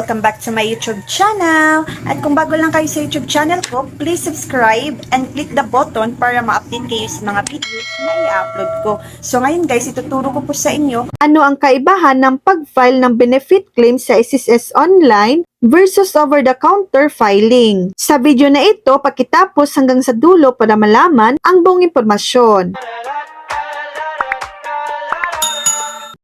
Welcome back to my YouTube channel. At kung bago lang kayo sa YouTube channel ko, please subscribe and click the button para ma-update kayo sa mga videos na i-upload ko. So ngayon guys, ituturo ko po sa inyo ano ang kaibahan ng pag-file ng benefit claim sa SSS Online versus over-the-counter filing. Sa video na ito, pakitapos hanggang sa dulo para malaman ang buong impormasyon.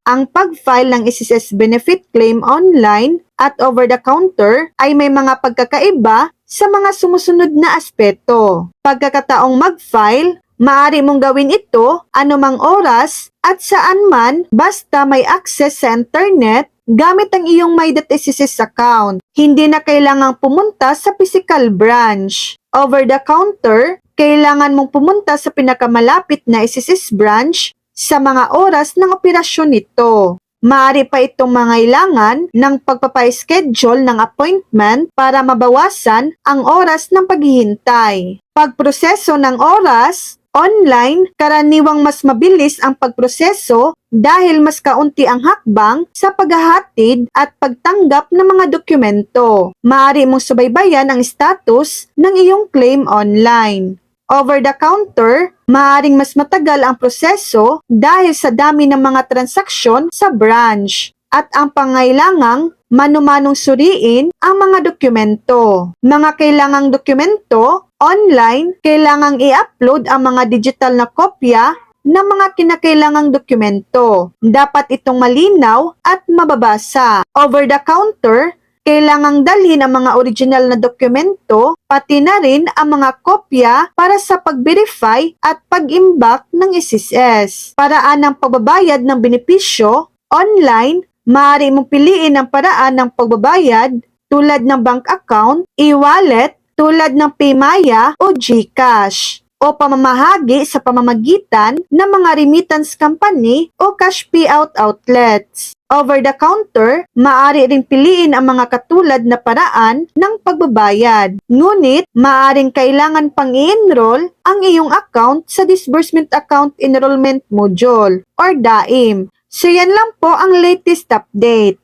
Ang pag-file ng SSS benefit claim online at over-the-counter ay may mga pagkakaiba sa mga sumusunod na aspeto. Pagkakataong mag-file, maaari mong gawin ito anumang oras at saan man basta may access sa internet gamit ang iyong My.SSS account. Hindi na kailangang pumunta sa physical branch. Over-the-counter, kailangan mong pumunta sa pinakamalapit na SSS branch sa mga oras ng operasyon nito. Maaari pa itong mangailangan ng pagpapa-schedule ng appointment para mabawasan ang oras ng paghihintay. Pagproseso ng oras, online, karaniwang mas mabilis ang pagproseso dahil mas kaunti ang hakbang sa paghahatid at pagtanggap ng mga dokumento. Maaari mong subaybayan ang status ng iyong claim online. Over-the-counter, maaaring mas matagal ang proseso dahil sa dami ng mga transaksyon sa branch at ang pangailangang mano-manong suriin ang mga dokumento. Mga kailangang dokumento, online, kailangang i-upload ang mga digital na kopya ng mga kinakailangang dokumento. Dapat itong malinaw at mababasa. Over-the-counter, kailangang dalhin ang mga original na dokumento, pati na rin ang mga kopya para sa pag-verify at pag-imbak ng SSS. Paraan ng pagbabayad ng benepisyo, online, maaari mong piliin ang paraan ng pagbabayad tulad ng bank account, e-wallet, tulad ng PayMaya o GCash, o pamamahagi sa pamamagitan ng mga remittance company o cash payout outlets. Over-the-counter, maaari ring piliin ang mga katulad na paraan ng pagbabayad. Ngunit, maaaring kailangan pang i-enroll ang iyong account sa Disbursement Account Enrollment Module or DAIM. So yan lang po ang latest update.